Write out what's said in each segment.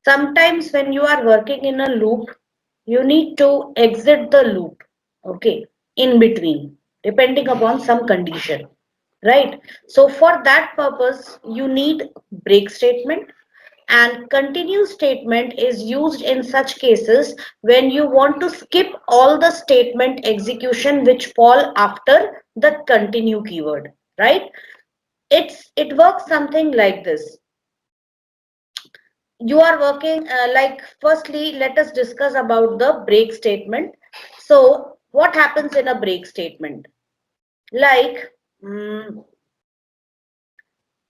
Sometimes when you are working in a loop, you need to exit the loop, okay, in between, depending upon some condition, right? So for that purpose, you need break statement, and continue statement is used in such cases when you want to skip all the statement execution which fall after the continue keyword, right? It works something like this. You are working like, firstly let us discuss about the break statement. So what happens in a break statement? Like,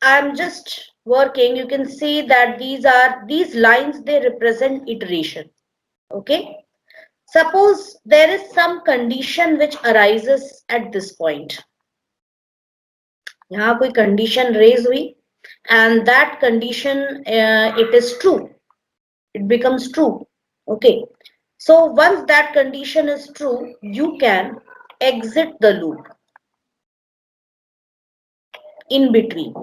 I'm just working, you can see that these lines, they represent iteration, okay? Suppose there is some condition which arises at this point. यहाँ कोई condition raise हुई, and that condition, it is true, it becomes true, okay? So once that condition is true, you can exit the loop in between,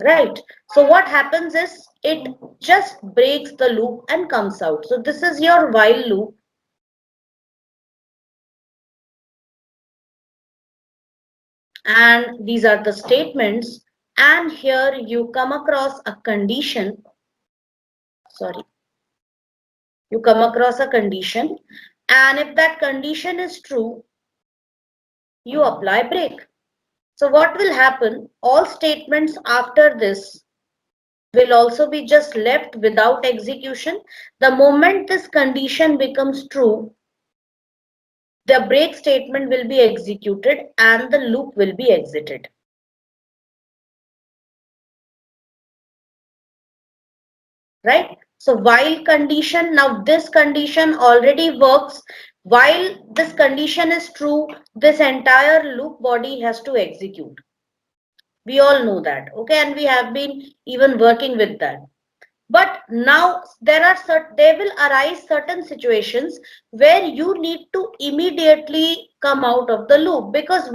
right? So what happens is it just breaks the loop and comes out. So this is your while loop, and these are the statements, and here you come across a condition, sorry, you come across a condition, and if that condition is true, you apply break. So what will happen? All statements after this will also be just left without execution. The moment this condition becomes true, the break statement will be executed and the loop will be exited. Right? So while condition, now this condition already works. While this condition is true, this entire loop body has to execute. We all know that, okay, and we have been even working with that. But now there will arise certain situations where you need to immediately come out of the loop, because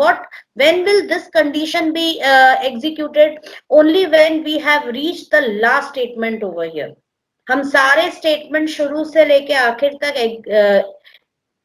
when will this condition be executed? Only when we have reached the last statement over here. हम सारे statement शुरू से लेके आखिर तक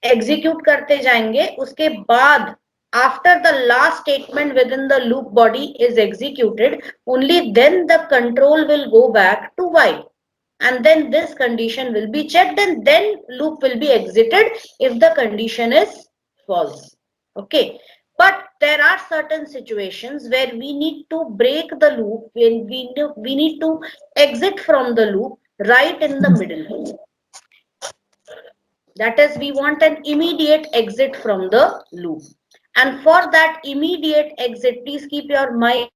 execute करते जाएंगे, उसके बाद after the last statement within the loop body is executed, only then the control will go back to while, and then this condition will be checked, and then loop will be exited if the condition is false, okay? But there are certain situations where we need to break the loop, when we need to exit from the loop right in the middle. That is, we want an immediate exit from the loop. And for that immediate exit, please keep your mics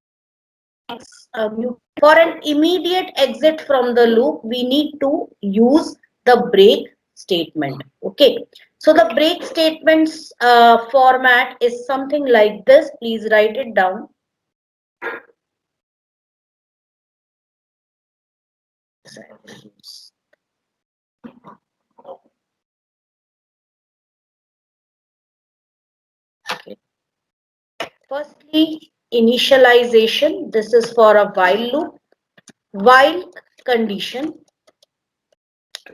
muted. For an immediate exit from the loop, we need to use the break statement. Okay. So the break statements format is something like this. Please write it down. Okay. Firstly, initialization. This is for a while loop. While condition.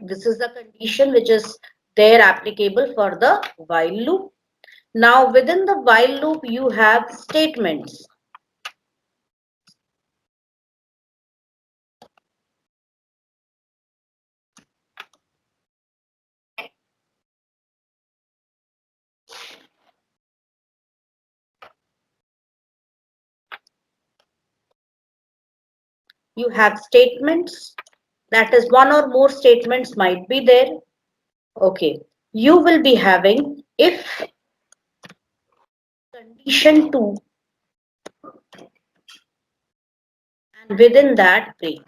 This is the condition which is there applicable for the while loop. Now within the while loop you have statements. You have statements, that is one or more statements might be there. Okay, you will be having if condition 2, and within that break.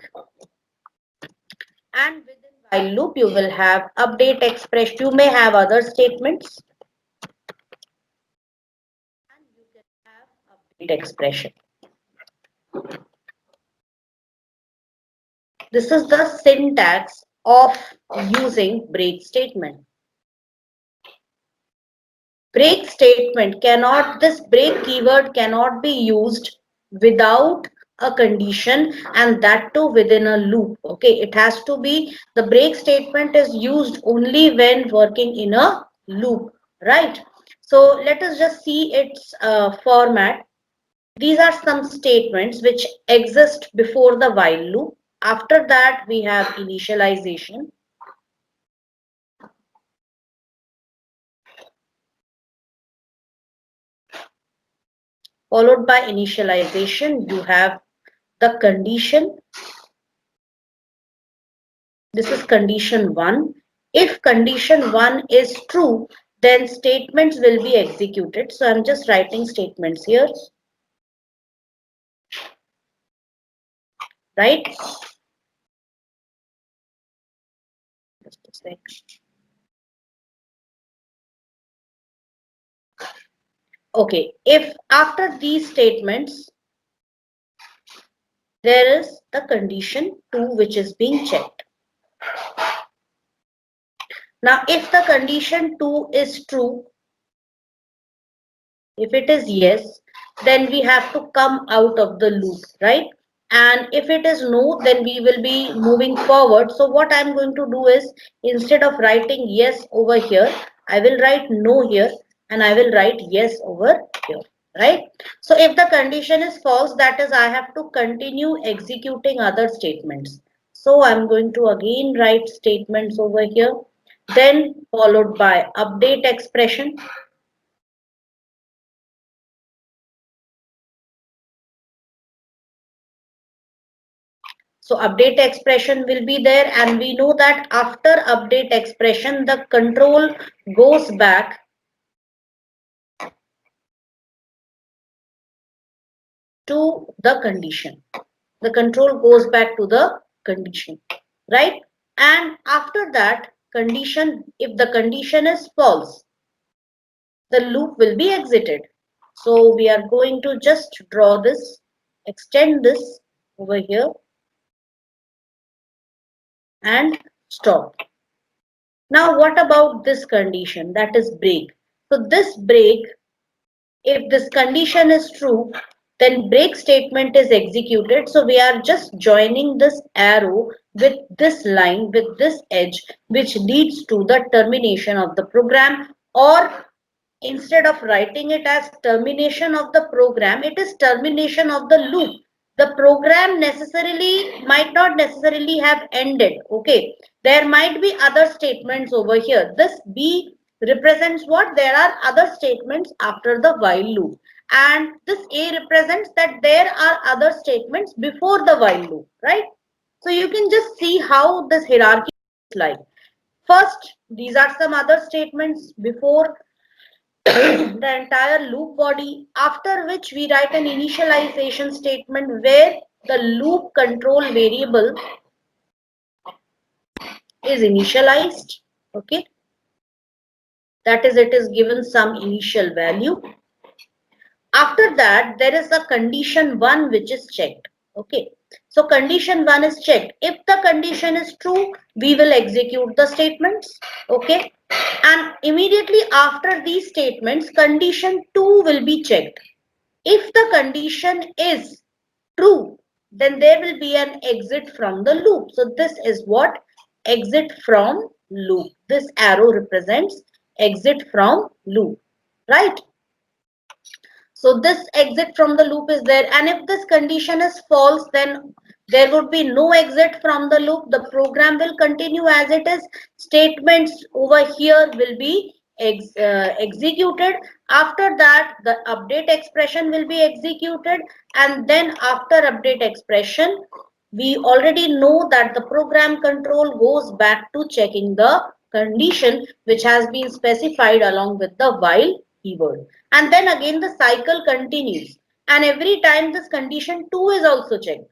And within while loop you will have update expression. You may have other statements, and you can have update expression. This is the syntax of using break statement. Break statement cannot, this break keyword cannot be used without a condition, and that too within a loop. Okay, it has to be, the break statement is used only when working in a loop, right? So let us just see its format. These are some statements which exist before the while loop. After that, we have initialization. Followed by initialization, you have the condition. This is condition 1. If condition 1 is true, then statements will be executed. So I'm just writing statements here, right? Just a sec. Okay, if after these statements, there is the condition 2 which is being checked. Now, if the condition 2 is true, if it is yes, then we have to come out of the loop, right? And if it is no, then we will be moving forward. So what I'm going to do is, instead of writing yes over here, I will write no here, and I will write yes over here, right? So if the condition is false, that is, I have to continue executing other statements. So I'm going to again write statements over here, then followed by update expression. So update expression will be there, and we know that after update expression, the control goes back to the condition. The control goes back to the condition, right? And after that condition, if the condition is false, the loop will be exited. So we are going to just draw this, extend this over here, and stop. Now what about this condition, that is break? So this break, if this condition is true, then break statement is executed. So we are just joining this arrow with this line, with this edge, which leads to the termination of the program. Or instead of writing it as termination of the program, it is termination of the loop. The program necessarily might not necessarily have ended. Okay, there might be other statements over here. This B represents what? There are other statements after the while loop, and this A represents that there are other statements before the while loop, right? So you can just see how this hierarchy is like. First, these are some other statements before the entire loop body, after which we write an initialization statement where the loop control variable is initialized. Okay, that is, it is given some initial value. After that, there is a condition 1 which is checked. Okay, so condition 1 is checked. If the condition is true, we will execute the statements. Okay, and immediately after these statements, condition 2 will be checked. If the condition is true, then there will be an exit from the loop. So this is what? Exit from loop. This arrow represents exit from loop, right? So this exit from the loop is there, and if this condition is false, then there would be no exit from the loop. The program will continue as it is. Statements over here will be executed. After that, the update expression will be executed, and then after update expression, we already know that the program control goes back to checking the condition which has been specified along with the while keyword. And then again the cycle continues, and every time this condition 2 is also checked.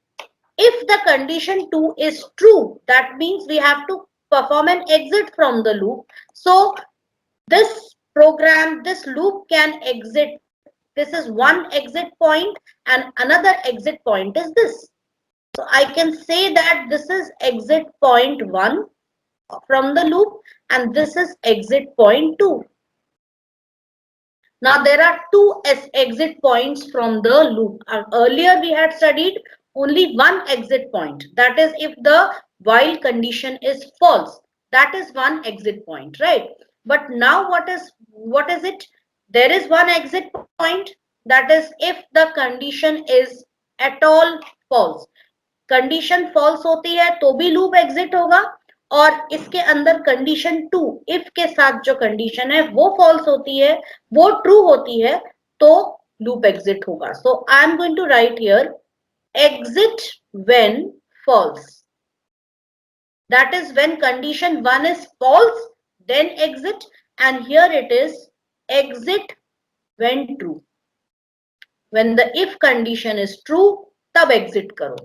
If the condition 2 is true, that means we have to perform an exit from the loop. So this program, this loop can exit. This is one exit point, and another exit point is this. So I can say that this is exit point 1 from the loop, and this is exit point 2. Now there are two exit points from the loop. Earlier we had studied only one exit point. That is if the while condition is false. That is one exit point, right? But now what is it? There is one exit point. That is if the condition is at all false. Condition false होती है तो भी loop exit होगा, और इसके अंदर condition 2 if के साथ जो कंडीशन है वो फॉल्स होती है, वो ट्रू होती है, तो लूप एग्जिट होगा. So I am going to write here exit when false. That is when condition 1 is false, then exit, and here it is exit when true. When the if condition is true, tab exit karo,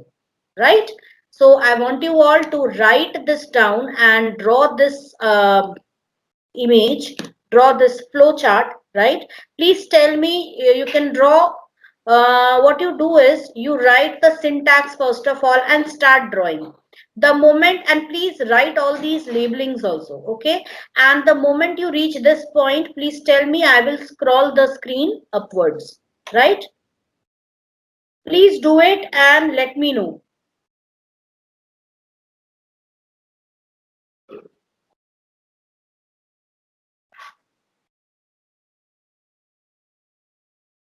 right? So I want you all to write this down and draw this image, draw this flow chart, right? Please tell me, you can draw, what you do is you write the syntax first of all and start drawing. The moment, and please write all these labelings also, okay? And the moment you reach this point, please tell me, I will scroll the screen upwards, right? Please do it and let me know.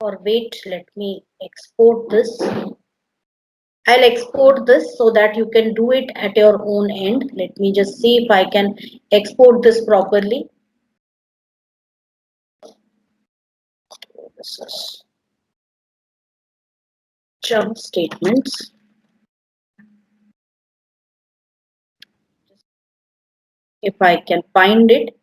Or wait, let me export this. I'll export this so that you can do it at your own end. Let me just see if I can export this properly. This is jump statements. If I can find it.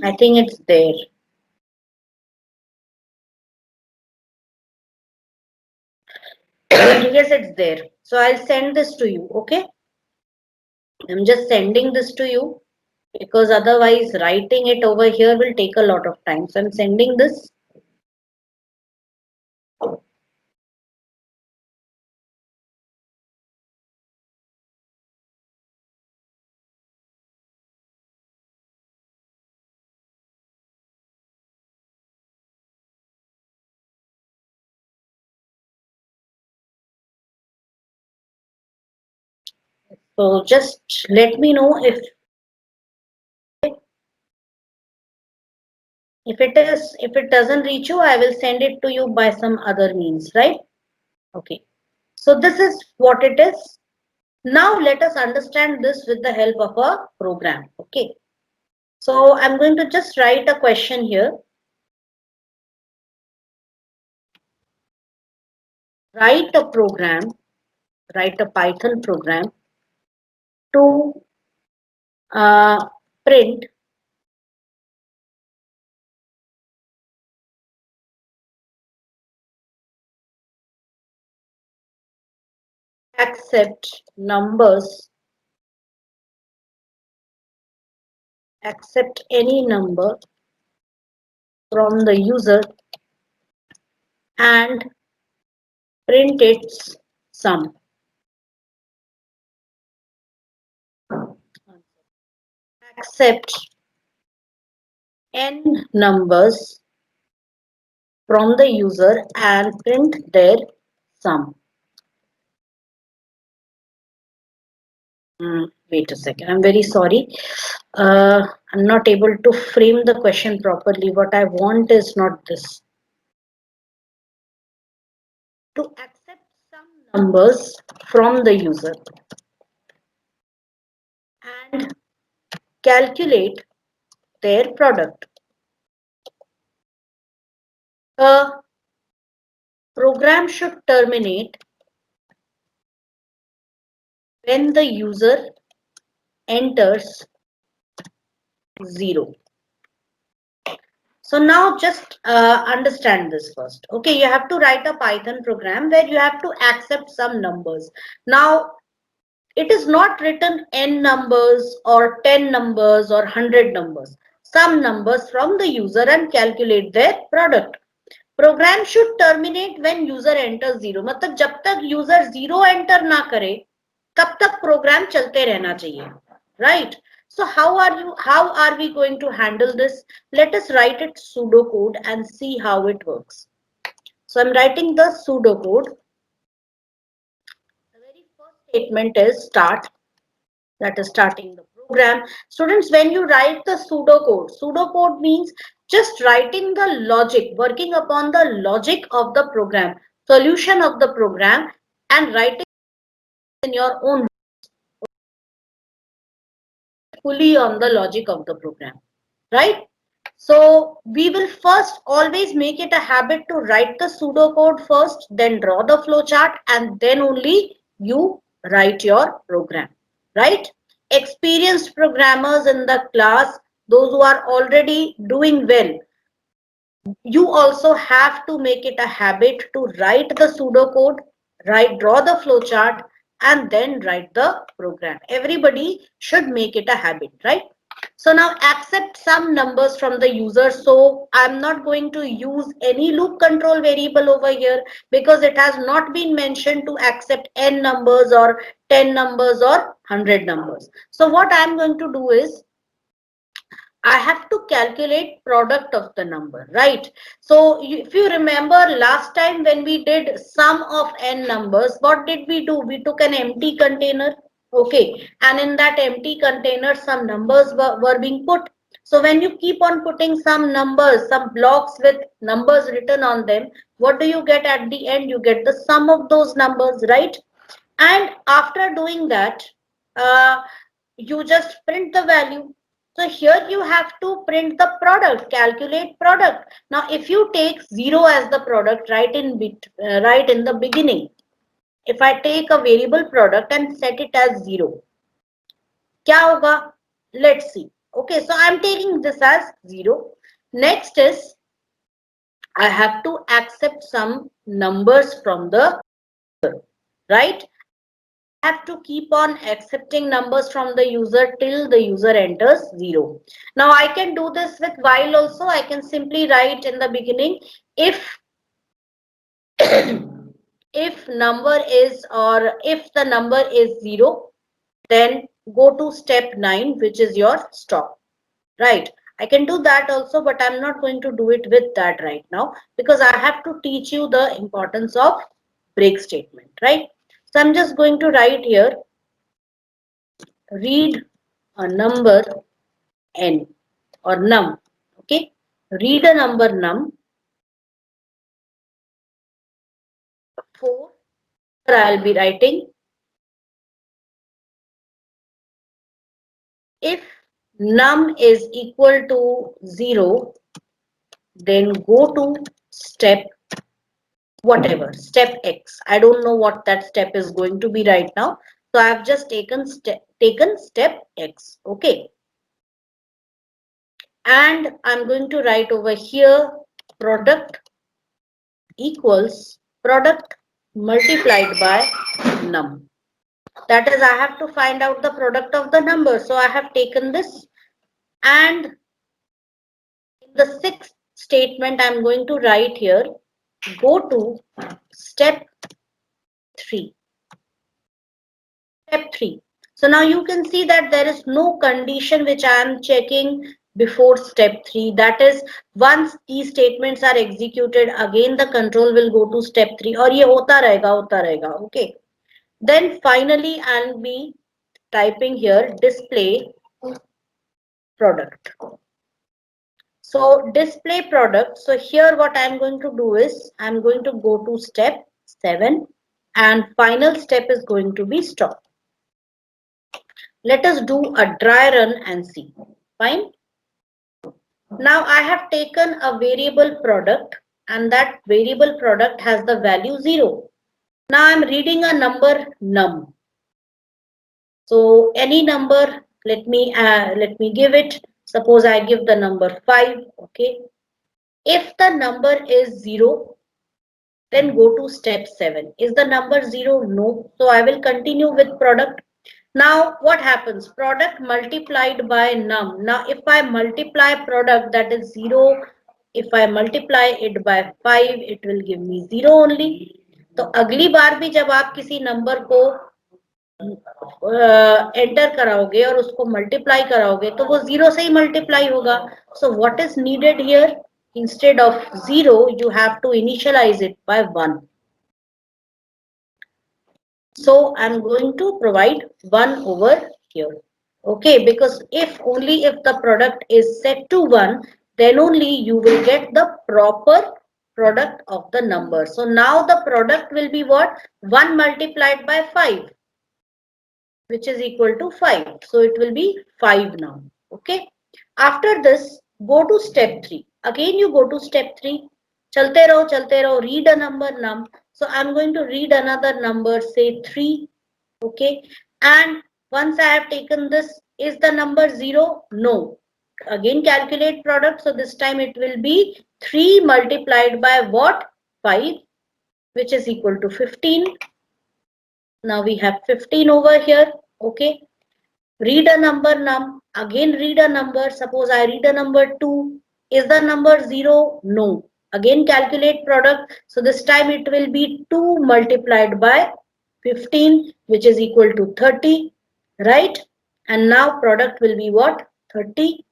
I think it's there. Yes, it's there. So I'll send this to you, okay? I'm just sending this to you because otherwise writing it over here will take a lot of time. So I'm sending this. So just let me know if it doesn't reach you, I will send it to you by some other means, right? Okay. So this is what it is. Now let us understand this with the help of a program. Okay. So I'm going to just write a question here. Write a program, write a Python program to print accept numbers, accept any number from the user and print its sum. Accept n numbers from the user and print their sum. Wait a second, I'm very sorry. I'm not able to frame the question properly. What I want is not this. To accept some numbers from the user and calculate their product. A program should terminate when the user enters 0. So now just understand this first. Okay, you have to write a Python program where you have to accept some numbers. Now, it is not written n numbers or 10 numbers or 100 numbers. Some numbers from the user and calculate their product. Program should terminate when user enters 0. मतलब जब तक user 0 enter ना करे, तब तक program चलते रहना चाहिए. Right? So how are we going to handle this? Let us write it pseudocode and see how it works. So I'm writing the pseudocode. The very first statement is start, that is starting the program. Students, when you write the pseudocode means just writing the logic, working upon the logic of the program, solution of the program, and writing in your own fully on the logic of the program, right? So we will first always make it a habit to write the pseudocode first, then draw the flowchart, and then only you write your program, right? Experienced programmers in the class, those who are already doing well, you also have to make it a habit to write the pseudocode, draw the flowchart, and then write the program. Everybody should make it a habit, right? So now accept some numbers from the user. So I'm not going to use any loop control variable over here because it has not been mentioned to accept n numbers or 10 numbers or 100 numbers. So what I'm going to do is I have to calculate product of the number, right? So if you remember last time when we did sum of n numbers, what did we do? We took an empty container, okay, and in that empty container some numbers were being put. So when you keep on putting some numbers, some blocks with numbers written on them, what do you get at the end? You get the sum of those numbers, right? And after doing that, uh, you just print the value. So here you have to print the product, calculate product. Now if you take 0 as the product right in the beginning, if I take a variable product and set it as 0, kya hoga? Let's see. Okay, so I'm taking this as 0. Next is I have to accept some numbers from the right. Have to keep on accepting numbers from the user till the user enters 0. Now I can do this with while also. I can simply write in the beginning if if number is or if the number is 0, then go to step 9, which is your stop, right? I can do that also, but I'm not going to do it with that right now because I have to teach you the importance of break statement, right? So I'm just going to write here read a number n or num. Okay, read a number num. 4, I'll be writing if num is equal to 0, then go to step whatever, step x. I don't know what that step is going to be right now, so I have just taken step x. Okay, and I'm going to write over here product equals product multiplied by num. That is, I have to find out the product of the number. So I have taken this, and in the sixth statement, I'm going to write here, go to step 3. Step 3. So now you can see that there is no condition which I am checking before step 3. That is, once these statements are executed, again the control will go to step 3. और ये होता रहेगा, okay. Then finally, I'll be typing here display product. So display product. So here what I'm going to do is I'm going to go to step 7 and final step is going to be stop. Let us do a dry run and see. Fine. Now I have taken a variable product and that variable product has the value 0. Now I'm reading a number num. So any number, let me give it. Suppose I give the number 5. Okay. If the number is 0, then go to step 7. Is the number 0? No. So I will continue with product. Now what happens? Product multiplied by num. Now if I multiply product, that is 0. If I multiply it by 5, it will give me 0 only. तो अगली बार भी जब आप किसी number को enter कराओगे और उसको मल्टीप्लाई कराओगे तो वो जीरो से ही मल्टीप्लाई होगा. So what is needed here? Instead of 0, you have to initialize it by 1. So I'm going to provide 1 over here. Okay, because only if the product is set to 1, then only you will get the proper product of the number. So now the product will be what? 1 multiplied by 5, which is equal to 5. So it will be 5 now. Okay. After this, go to step 3. Again you go to step 3. Chalte raho, read a number num. So I'm going to read another number, say 3. Okay. And once I have taken this, is the number 0? No. Again calculate product. So this time it will be 3 multiplied by what? 5, which is equal to 15. Now we have 15 over here. Okay. Read a number num. Again read a number. Suppose I read a number 2. Is the number 0? No. Again calculate product. So this time it will be 2 multiplied by 15, which is equal to 30. Right? And now product will be what? 30.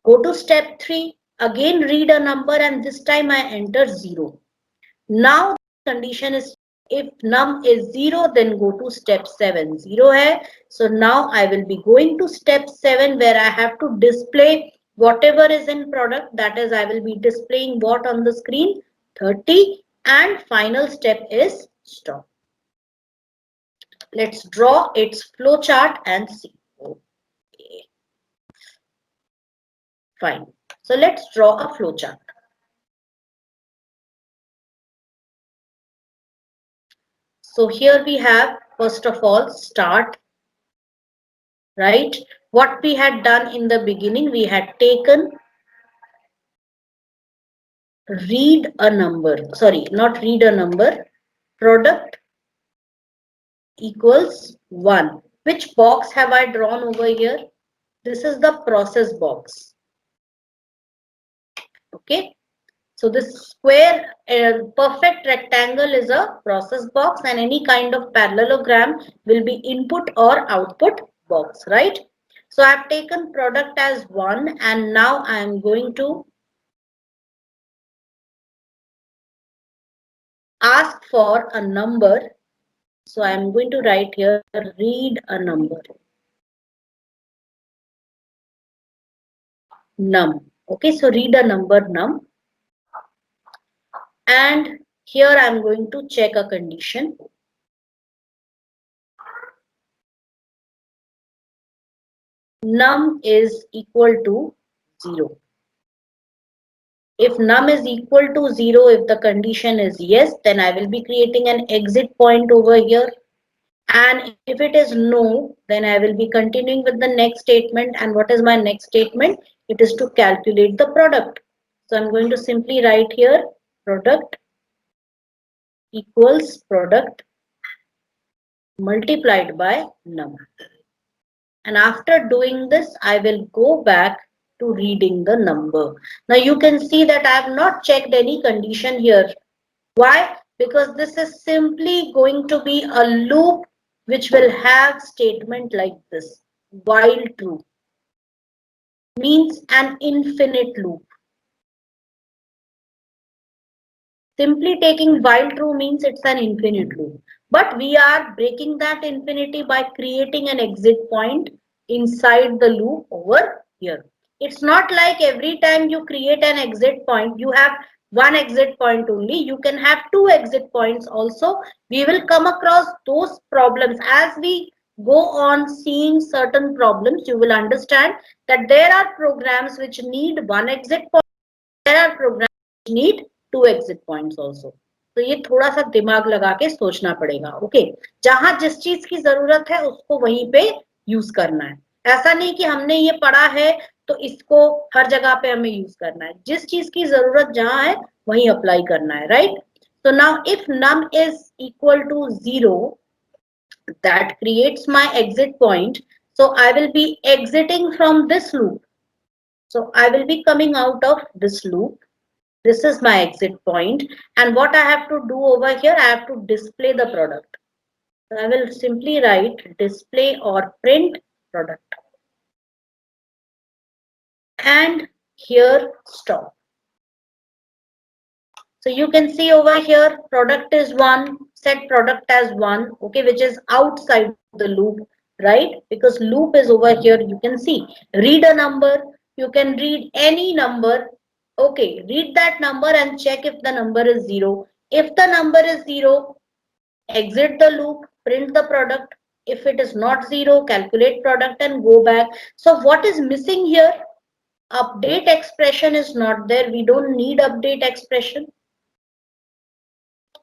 Go to step 3. Again read a number and this time I enter 0. Now the condition is, if num is 0, then go to step 7. 0 hai. So now I will be going to step 7 where I have to display whatever is in product. That is, I will be displaying what on the screen? 30. And final step is stop. Let's draw its flow chart and see. Okay. Fine. So let's draw a flow chart. So here we have, first of all, start. Right? What we had done in the beginning, we had taken read a number, sorry, not read a number, product equals 1. Which box have I drawn over here? This is the process box. Okay. So this square perfect rectangle is a process box and any kind of parallelogram will be input or output box, right? So I've taken product as 1 and now I am going to ask for a number. So I am going to write here, read a number. Num. Okay, so read a number num. And here I am going to check a condition. Num is equal to 0. If num is equal to 0, if the condition is yes, then I will be creating an exit point over here. And if it is no, then I will be continuing with the next statement. And what is my next statement? It is to calculate the product. So I'm going to simply write here product equals product multiplied by num. And after doing this, I will go back to reading the number. Now you can see that I have not checked any condition here. Why? Because this is simply going to be a loop which will have statement like this, while true. Means an infinite loop. Simply taking while true means it's an infinite loop. But we are breaking that infinity by creating an exit point inside the loop over here. It's not like every time you create an exit point, you have one exit point only. You can have two exit points also. We will come across those problems as we go on seeing certain problems. You will understand that there are programs which need one exit point. There are programs which need two exit points also. तो ये थोड़ा सा दिमाग लगा के सोचना पड़ेगा. Okay, जहां जिस चीज की जरूरत है उसको वहीं पे यूज करना है. ऐसा नहीं कि हमने ये पढ़ा है तो इसको हर जगह पे हमें यूज करना है. जिस चीज की जरूरत जहां है वहीं अप्लाई करना है. Right? So now if num is equal to 0, that creates my exit point. So I will be exiting from this loop. So I will be coming out of this loop. This is my exit point. And what I have to do over here, I have to display the product. I will simply write display or print product and here stop. So you can see over here product is 1, set product as 1, okay, which is outside the loop, right? Because loop is over here, you can see read a number, you can read any number, okay, read that number and check if the number is 0. If the number is 0, exit the loop, print the product. If it is not 0, calculate product and go back. So what is missing here? Update expression is not there. We don't need update expression.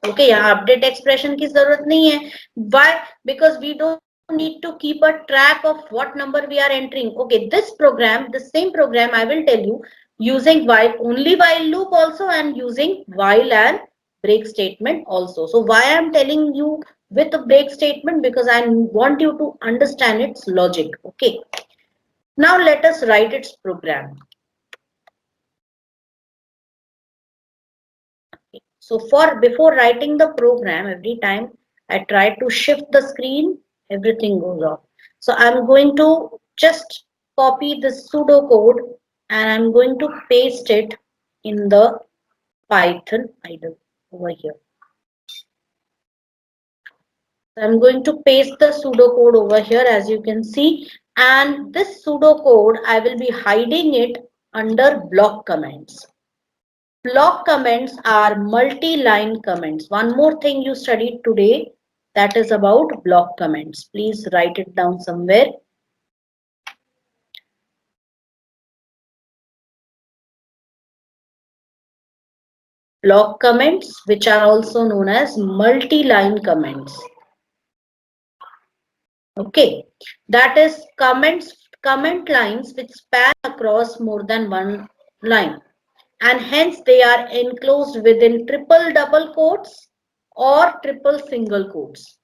Okay, यहाँ update expression की जरूरत नहीं है. Why? Because we don't need to keep a track of what number we are entering. Okay, this program, the same program, I will tell you, using while only while loop also and using while and break statement also. So why I am telling you with a break statement? Because I want you to understand its logic. Okay. Now let us write its program. So for before writing the program, every time I try to shift the screen, everything goes off. So I'm going to just copy this pseudo code and I'm going to paste it in the Python idle over here. So I'm going to paste the pseudo code over here as you can see, and this pseudo code I will be hiding it under block comments. Block comments are multi-line comments. One more thing you studied today, that is about block comments. Please write it down somewhere. Block comments, which are also known as multi-line comments. Okay, that is comment lines which span across more than one line, and hence they are enclosed within triple double quotes or triple single quotes.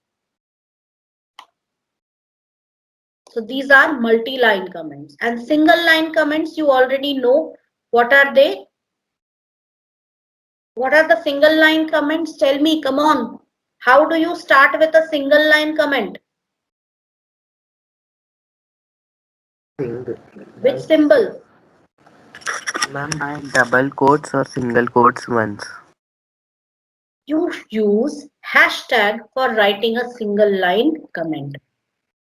So these are multi-line comments, and single line comments you already know. What are they? What are the single line comments? Tell me, come on. How do you start with a single line comment? Which symbol? Ma'am, by double quotes or single quotes once. You use hashtag for writing a single line comment.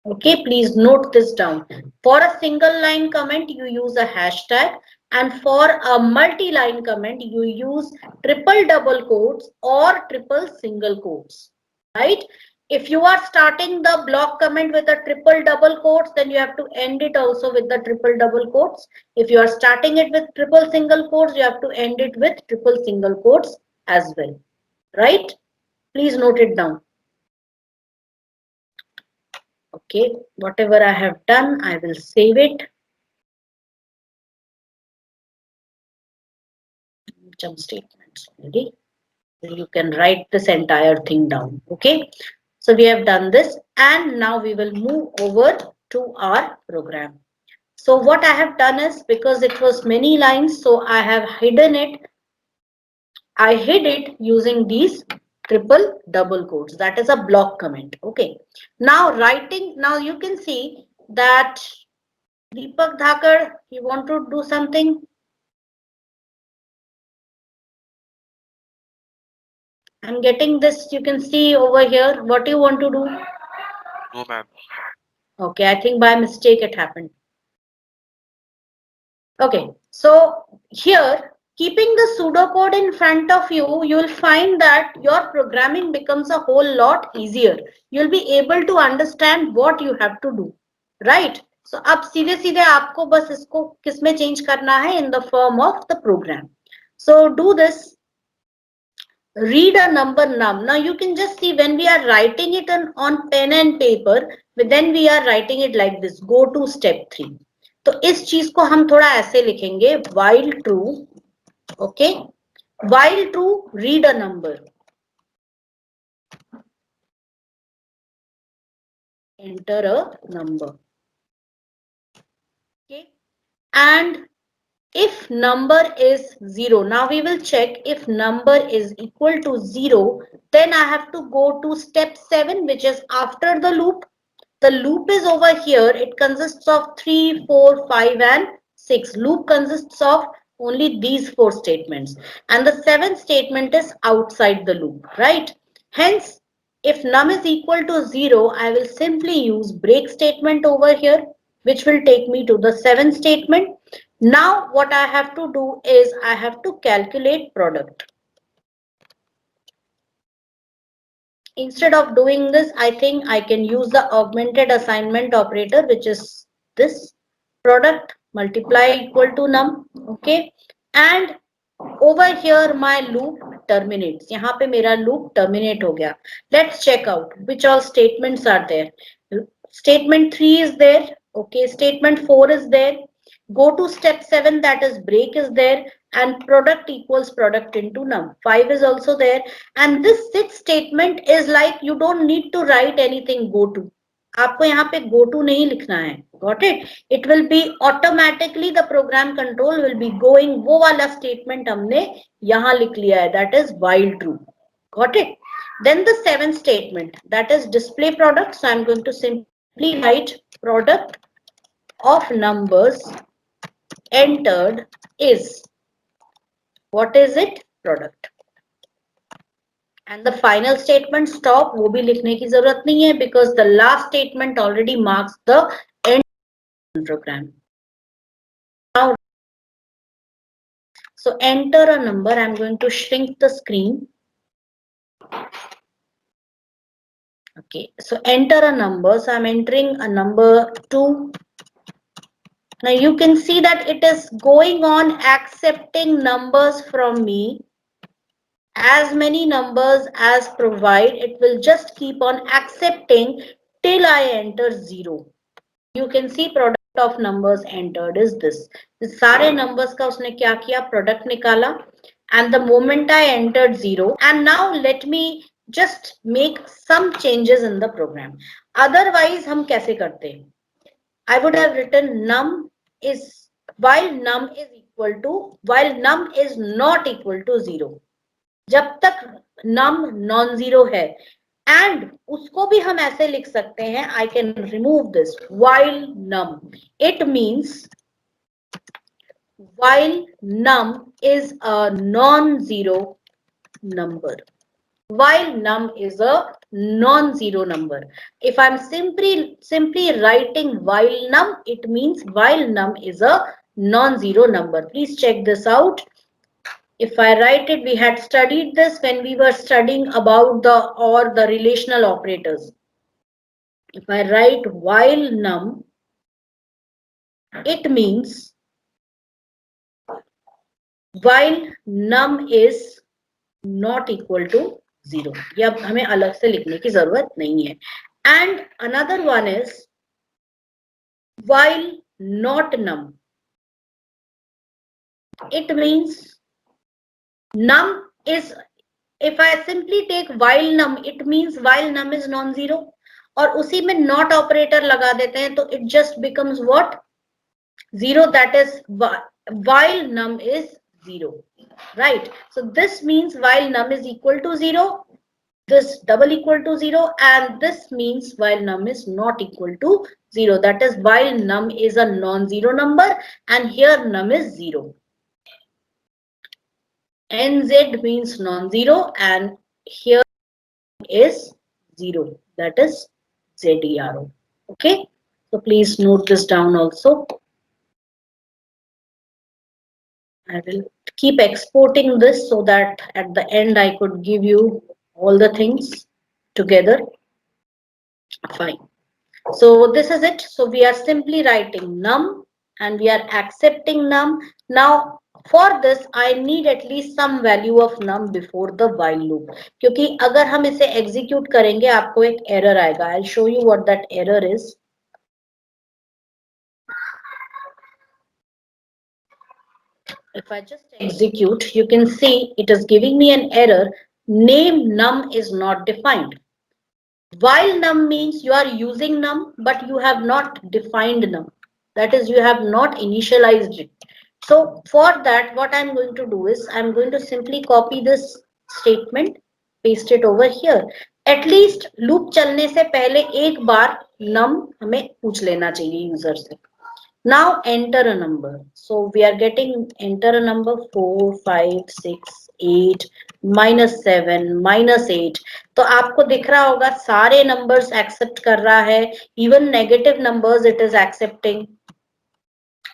Okay, please note this down. For a single line comment, you use a hashtag, and for a multi-line comment, you use triple double quotes or triple single quotes, right? If you are starting the block comment with a triple double quotes, then you have to end it also with the triple double quotes. If you are starting it with triple single quotes, you have to end it with triple single quotes as well, right? Please note it down. Okay, whatever I have done, I will save it. Jump statements already. You can write this entire thing down. Okay, so we have done this, and now we will move over to our program. So what I have done is, because it was many lines, so I have hidden it. I hid it using these triple double quotes. That is a block comment. Okay, now writing, now you can see that Deepak Dhakar, you want to do something? I'm getting this, you can see over here. What do you want to do? No, ma'am. Okay, I think by mistake it happened. Okay, so here, keeping the pseudocode in front of you, you will find that your programming becomes a whole lot easier. You'll be able to understand what you have to do, right? So अब सीधे सीधे आपको बस इसको किसमें change करना है, in the form of the program. So do this. Read a number num. Now you can just see when we are writing it on pen and paper, then we are writing it like this. Go to step 3. तो इस चीज को हम थोड़ा ऐसे लिखेंगे, while true, okay, while true, read a number, enter a number, okay, and If number is 0, now we will check if number is equal to 0, then I have to go to step 7, which is after the loop. The loop is over here. It consists of 3, 4, 5 and 6. Loop consists of only these 4 statements. And the 7th statement is outside the loop, right? Hence, if num is equal to 0, I will simply use break statement over here, which will take me to the 7th statement. Now, what I have to do is I have to calculate product. Instead of doing this, I think I can use the augmented assignment operator, which is this product multiply equal to num. Okay, and over here my loop terminates. यहाँ पे मेरा loop terminate हो गया. Let's check out which all statements are there. Statement 3 is there. Okay, statement 4 is there. Go to step 7, that is break is there, and product equals product into num. 5 is also there, and this 6th statement is like you don't need to write anything go to. आपको यहाँ पे go to नहीं लिखना है. Got it? It will be automatically the program control will be going. वो वाला statement हमने यहाँ लिख लिया है, that is while true. Got it? Then the 7th statement, that is display product. So I'm going to simply write product of numbers entered is, what is it? Product. And the final statement stop, वो भी लिखने की जरूरत नहीं है, because the last statement already marks the end program. Now, so enter a number. I'm going to shrink the screen. Okay, so enter a number. So I'm entering a number 2. Now you can see that it is going on accepting numbers from me. As many numbers as provide, it will just keep on accepting till I enter 0. You can see product of numbers entered is this. सारे numbers का उसने क्या किया? Product निकाला. And the moment I entered 0, and now let me just make some changes in the program. Otherwise हम कैसे करते? I would have written num is, while num is equal to, while num is not equal to 0. जब तक num non zero है, and उसको भी हम ऐसे लिख सकते हैं, I can remove this while num. It means while num is a non-zero number. While num is a non-zero number. If I'm simply writing while num, it means while num is a non-zero number. Please check this out. If I write it, we had studied this when we were studying about the or the relational operators. If I write while num, it means while num is not equal to 0. ये अब हमें अलग से लिखने की जरूरत नहीं है. And another one is while not num. It means num is, if I simply take while num, it means while num is non-zero. और उसी में not operator लगा देते हैं, तो it just becomes what? 0. That is while num is 0, right? So this means while num is equal to 0, this double equal to 0, and this means while num is not equal to 0. That is while num is a non-zero number, and here num is 0. NZ means non-zero, and here is 0. That is ZERO. Okay, so please note this down also. I will keep exporting this so that at the end I could give you all the things together. Fine. So this is it. So we are simply writing num and we are accepting num. Now for this I need at least some value of num before the while loop. क्योंकि अगर हम इसे execute करेंगे आपको एक error आएगा. I'll show you what that error is. If I just execute, you can see it is giving me an error. Name num is not defined. While num means you are using num, but you have not defined num. That is, you have not initialized it. So for that, what I'm going to do is I'm going to simply copy this statement, paste it over here. At least loop चलने से पहले एक बार num हमें पूछ लेना चाहिए user से. Now enter a number. So we are getting enter a number 4, 5, 6, 8, -7, -8. तो आपको दिख रहा होगा सारे numbers accept कर रहा है. Even negative numbers it is accepting.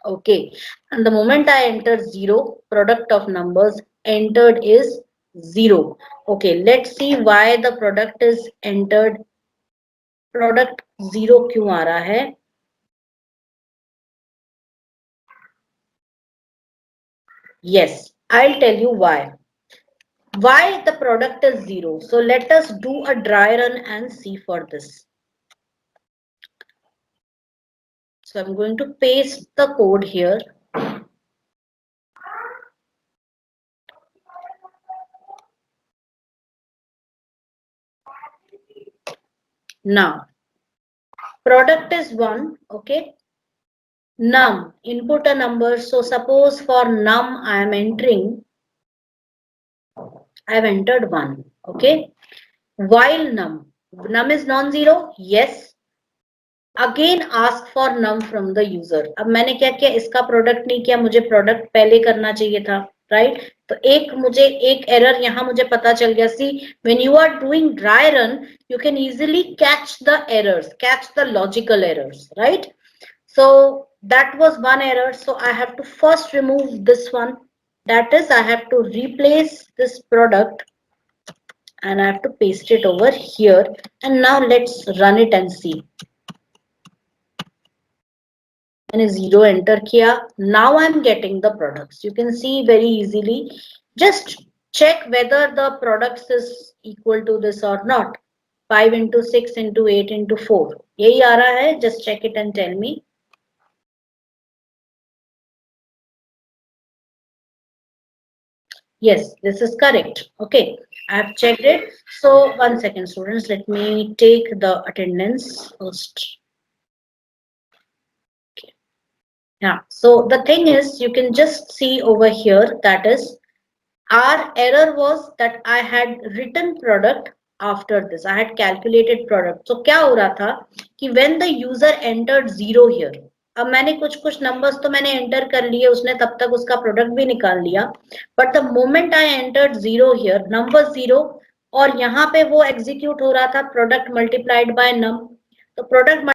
Okay, and the moment I enter 0, product of numbers entered is 0. Okay, let's see why the product is entered. Product 0 क्यों आ रहा है? Yes, I'll tell you why. Why the product is 0? So let us do a dry run and see for this. So I'm going to paste the code here. Now, product is 1, okay? Num, input a number. So suppose for num I am entering, I have entered 1, okay? While num is non-zero, yes. Again ask for num from the user. अब मैंने क्या किया, इसका product नहीं किया, मुझे product पहले करना चाहिए था, राइट? तो एक मुझे एक एरर यहाँ मुझे पता चल गया. See when you are doing dry run you can easily catch the errors, catch the logical errors, right? So that was one error. So I have to first remove this one. That is, I have to replace this product and I have to paste it over here. And now let's run it and see. मैंने 0 enter किया. Now I'm getting the products. You can see very easily. Just check whether the products is equal to this or not. 5 into 6 into 8 into 4. यही आ रहा है. Just check it and tell me. Yes, this is correct. Okay, I have checked it. So one second, students, let me take the attendance first. Okay. Yeah, so the thing is, you can just see over here, that is, our error was that I had written product after this. I had calculated product. So क्या हो रहा था कि when the user entered 0 here, अब मैंने कुछ कुछ numbers तो मैंने एंटर कर लिए, उसने तब तक उसका प्रोडक्ट भी निकाल लिया. But the moment I entered 0 here, number 0, और यहाँ पे वो एग्जीक्यूट हो रहा था प्रोडक्ट मल्टीप्लाइड बाय नम. तो प्रोडक्ट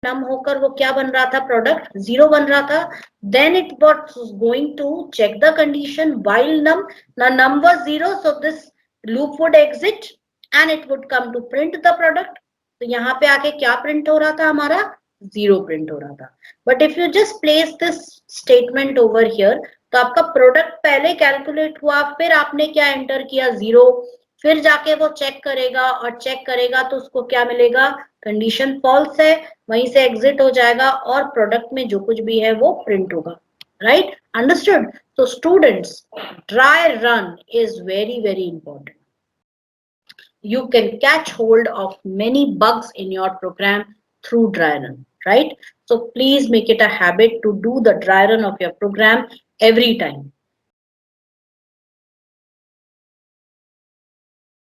नम होकर वो क्या बन रहा था, प्रोडक्ट 0 बन रहा था. Then it was going to check the condition while num. Now num was 0, so this loop would exit and it would come to print the product. तो यहाँ पे आके क्या प्रिंट हो रहा था, हमारा 0 प्रिंट हो रहा था. But if you just place this statement over here, तो आपका प्रोडक्ट पहले कैलकुलेट हुआ, फिर आपने क्या एंटर किया, 0, फिर जाके वो चेक करेगा और चेक करेगा तो उसको क्या मिलेगा, कंडीशन फॉल्स है, वहीं से एग्जिट हो जाएगा और प्रोडक्ट में जो कुछ भी है वो प्रिंट होगा. राइट? अंडरस्टूड? तो students, dry run is very very important. You can catch hold of many bugs in your program through dry run, right? So please make it a habit to do the dry run of your program every time.